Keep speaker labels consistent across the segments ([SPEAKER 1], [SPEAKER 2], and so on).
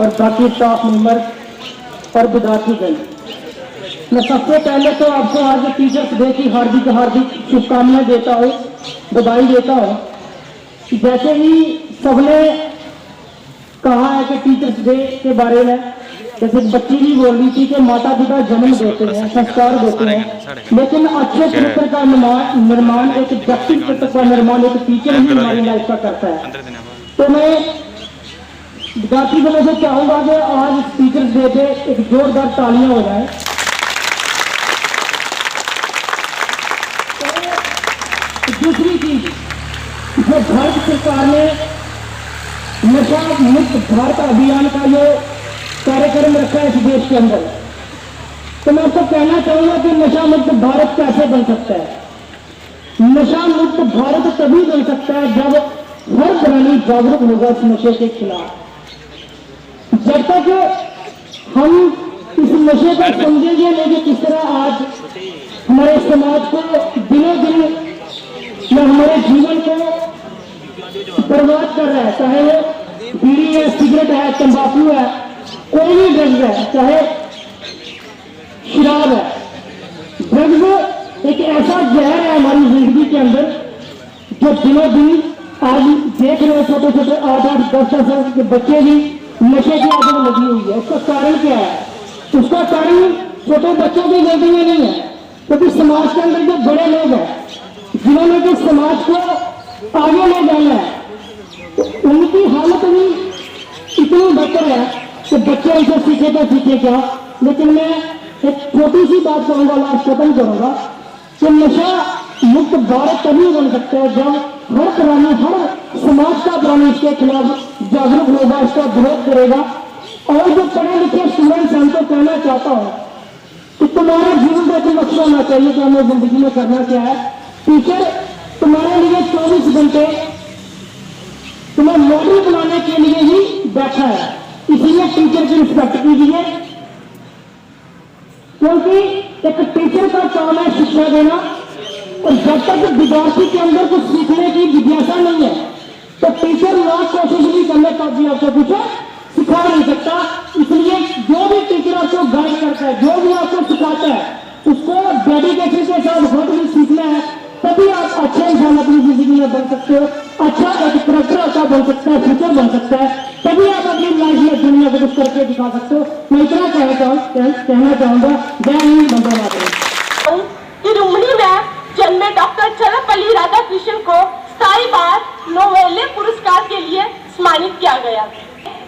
[SPEAKER 1] और बाकी staff member और विद्यार्थीगण, मैं सबसे पहले तो आपको आज टीचर्स डे की हार्दिक हार्दिक शुभकामनाएं देता हूँ, बधाई देता हूँ। जैसे ही सबने कहा है कि टीचर्स डे के बारे में, जैसे बच्ची भी बोल रही थी कि माता पिता जन्म देते हैं, संस्कार देते हैं, लेकिन अच्छे चरित्र का निर्माण, एक व्यक्तित्व का निर्माण एक टीचर ही हमारी लाइफ का करता है। तो मैं विद्यार्थी को मैं चाहूंगा कि आज टीचर्स डे पे एक जोरदार तालियां हो जाए। तो दूसरी चीज, जो भारत सरकार ने नशा मुक्त भारत अभियान का जो कार्यक्रम रखा है इस देश के अंदर, तो मैं आपको कहना चाहूंगा कि नशा मुक्त भारत कैसे बन सकता है। नशा मुक्त भारत तभी बन सकता है जब हर प्राणी जागरूक होगा इस नशे के खिलाफ। जब तक हम इस नशे को समझेंगे नहीं कि किस तरह आज हमारे समाज को दिनों दिन या हमारे जीवन को बर्बाद कर रहा है, चाहे वो बीड़ी है, सिगरेट है, तंबाकू है, कोई भी ड्रग्स है, चाहे शराब है। ड्रग्स एक ऐसा जहर है हमारी जिंदगी के अंदर जो दिनों दिन आज देख रहे हैं, छोटे छोटे 8-8, 10-10 साल के बच्चे भी नशे की आदत लगी हुई है। उसका कारण क्या है? उसका कारण छोटे बच्चों की गलतियां नहीं है, क्योंकि समाज के अंदर जो बड़े लोग हैं जिन्होंने कि समाज को आगे ले जाना है, तो उनकी हालत भी इतनी बेहतर है कि बच्चे इसे सीखे तो सीखे क्या। लेकिन मैं एक छोटी सी बात कहूंगा, लास्ट खत्म करूंगा कि नशा मुक्त भारत तभी बन सकता है जब हर प्राणी, हर समाज का प्राणी इसके खिलाफ जागरूक होगा, इसका विरोध करेगा। और जो पढ़े लिखे स्टूडेंट्स हैं उनको कहना चाहता हूं कि तुम्हारे जीवन का एक लक्ष्य होना चाहिए कि हमें जिंदगी में करना क्या है। टीचर तुम्हारे लिए 24 घंटे तुम्हें मॉडल बनाने के लिए ही बैठा है, इसीलिए टीचर की रिस्पेक्ट कीजिए, क्योंकि एक टीचर का काम है शिक्षा देना। और जब तक विद्यार्थी के अंदर कुछ सीखने की जिज्ञासा नहीं है तो टीचर लाख कोशिश भी करने का भी आपको कुछ सिखा नहीं सकता। इसलिए जो भी टीचर आपको गाइड करता है, जो भी आपको सिखाता है, उसको डेडिकेशन के साथ बहुत भी सीखना है, तभी आप अच्छे इंसान अपनी जिंदगी में बन सकते हो, अच्छा एक करेक्टर अच्छा बन सकता है, फ्यूचर बन सकता है, तभी आप अपनी लाइफ में दुनिया को कुछ करके दिखा सकते हो। मैं इतना कहना चाहूंगा। जय हिंद, वंदे मातरम।
[SPEAKER 2] तिरुमली में जन्मे डॉक्टर सर्वपल्ली राधाकृष्णन को 27 बार नोबेल पुरस्कार के लिए सम्मानित किया गया।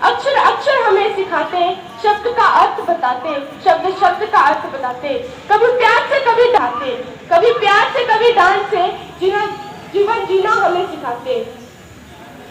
[SPEAKER 2] अक्षर अक्षर हमें सिखाते हैं, शब्द का अर्थ बताते, शब्द शब्द का अर्थ बताते, कभी प्यार से कभी डांटते, कभी प्यार से कभी डांट से जीवन जीना हमें सिखाते।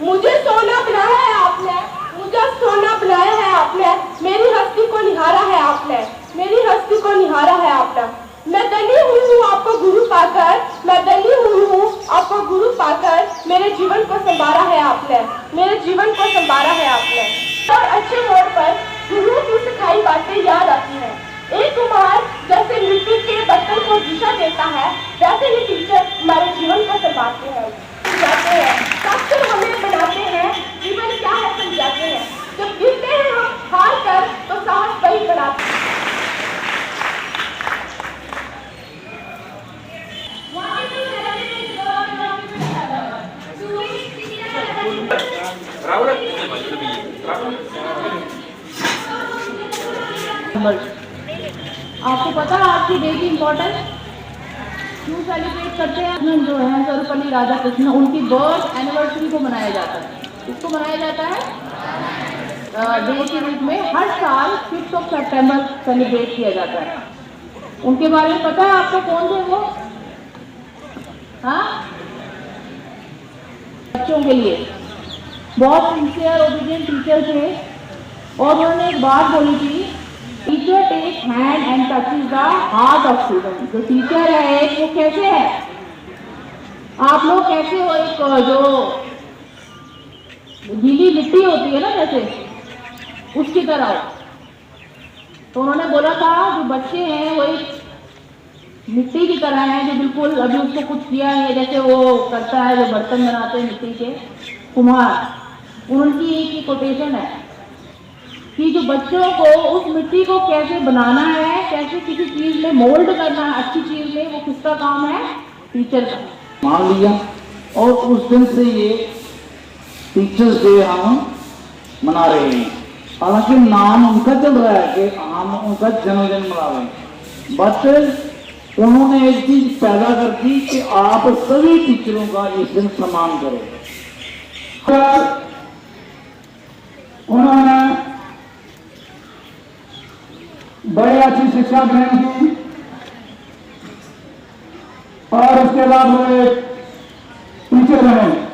[SPEAKER 2] मुझे सोना बनाया है आपने, मुझे सोना बनाया है आपने, मेरी हस्ती को निहारा है आपने, मेरी हस्ती को निहारा है आपने। मैं धन्य हुई हूँ आपको गुरु पाकर, मैं धन्य हुई हूँ आपको गुरु पाकर, मेरे जीवन को संवारा है आपने, मेरे जीवन को संवारा है आपने। और अच्छे मोड़ पर गुरु की सिखाई बातें याद आती हैं। एक कुम्हार जैसे मिट्टी के बर्तन को दिशा देता है, वैसे ही टीचर हमारे जीवन को संवारते हैं, समझाते हैं, शास्त्र हमें बनाते हैं, जीवन क्या है समझाते हैं। जब गिरते हैं हम हार कर तो साहस वही बनाते हैं।
[SPEAKER 3] आपको पता है आज की डे की इम्पोर्टेंस क्यों सेलिब्रेट करते हैं? जो है सर्वपल्ली राधाकृष्णन, उनकी बर्थ एनिवर्सरी को मनाया जाता है। इसको मनाया जाता है डे के रूप में हर साल 5 सितंबर सेलिब्रेट किया जाता है। उनके बारे में पता है आपको? कौन थे वो? हाँ, बच्चों के लिए बहुत सिंसियर ओबीडियंट टीचर थे। और उन्होंने एक बात बोली थी, teacher take hand and touches the heart of student. जो टीचर है एक, वो कैसे है? आप लोग कैसे हो? एक जो गीली मिट्टी होती है ना, जैसे उसकी तरह। तो उन्होंने बोला था जो बच्चे हैं वो एक मिट्टी की तरह है, जो बिल्कुल अभी उसको कुछ किया है, जैसे वो करता है जो बर्तन बनाते हैं मिट्टी के कुम्हार। उनकी एक ही कोटेशन है, कि जो बच्चों को उस मिट्टी को कैसे बनाना है, कैसे किसी चीज में मोल्ड करना है, अच्छी चीज में, वो किसका काम है? टीचर का।
[SPEAKER 4] मान लिया और उस दिन से ये टीचर्स डे हम मना रहे हैं। हालांकि नाम उनका चल रहा है कि हम उनका जन्मदिन मना रहे हैं, बट उन्होंने एक चीज पैदा कर दी कि आप सभी टीचरों का इस दिन सम्मान करें।
[SPEAKER 1] उन्होंने बड़ी अच्छी शिक्षा ग्रहण की और उसके बाद वो एक टीचर बने।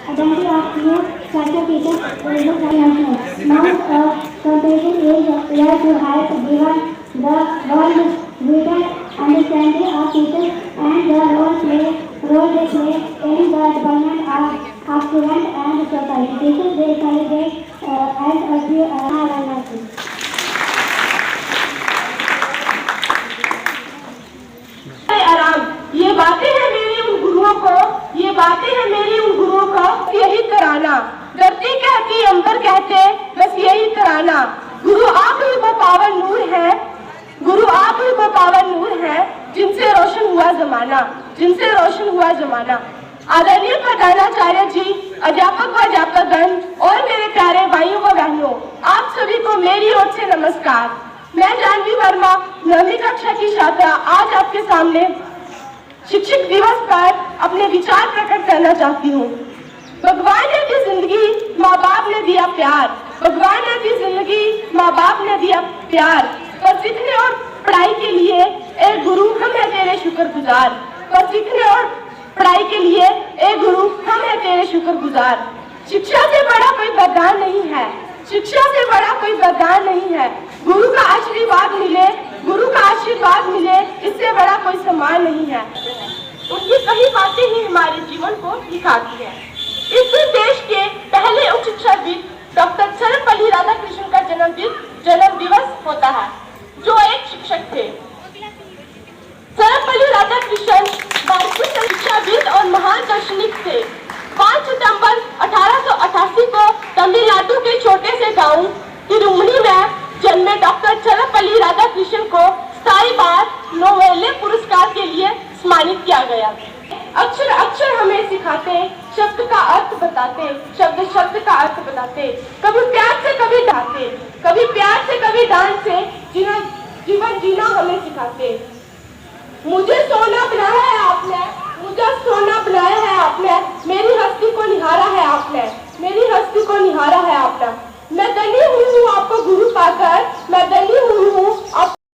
[SPEAKER 5] Identity of new structure teachers will look national. Now, competition is there to help given the world written understanding of teachers and the role they play in the development of students and society. Teachers they celebrate as a few awareness.
[SPEAKER 2] आराम, ये बातें हैं मेरी उन गुरुओं को, ये बातें हैं मेरी उन गुरुओं को, यही तराना। धरती कहती, अंबर कहते, बस यही तराना। गुरु आप ही वो पावन नूर है, गुरु आप ही वो पावन नूर है, जिनसे रोशन हुआ जमाना, जिनसे रोशन हुआ जमाना। आदरणीय प्रधानाचार्य जी, अध्यापक व अध्यापकगण और मेरे प्यारे भाइयों व बहनों, आप सभी को मेरी ओर से नमस्कार। मैं जानवी वर्मा, 9वीं कक्षा की छात्रा, आज आपके सामने शिक्षक दिवस पर अपने विचार प्रकट करना चाहती हूँ। भगवान ने दी जिंदगी, माँ बाप ने दिया प्यार, भगवान ने दी जिंदगी, माँ बाप ने दिया प्यार, पर सीखने और पढ़ाई के लिए ए गुरु हम है तेरे शुक्रगुजार, पर सीखने और पढ़ाई के लिए ए गुरु हम है तेरे शुक्रगुजार। शिक्षा से बड़ा कोई वरदान नहीं है, शिक्षा से बड़ा कोई वरदान नहीं है। गुरु का आशीर्वाद मिले, गुरु का आशीर्वाद मिले, इससे बड़ा कोई सम्मान नहीं है। उनकी कही बातें ही हमारे जीवन को दिखाती है। इस दिन देश के पहले उच्च शिक्षाविद डॉक्टर सर्वपल्ली राधाकृष्णन का जन्म दिवस होता है, जो एक शिक्षक थे। सर्वपल्ली राधाकृष्णन भारतीय शिक्षाविद और महान दार्शनिक थे। 5 सितंबर 1888 को तमिलनाडु के छोटे से गांव तिरुमनी में जन्मे डॉक्टर सर्वपल्ली राधाकृष्णन को स्थायी बाल नोबेल पुरस्कार के लिए सम्मानित किया गया। अक्षर अक्षर हमें सिखाते, शब्द का अर्थ बताते, शब्द शब्द का अर्थ बताते, कभी प्यार से कभी डांटते, कभी प्यार से कभी डांट से जीवन जीना हमें सिखाते। मुझे सोना बनाया है आपने, मुझे सोना बनाया है आपने, मेरे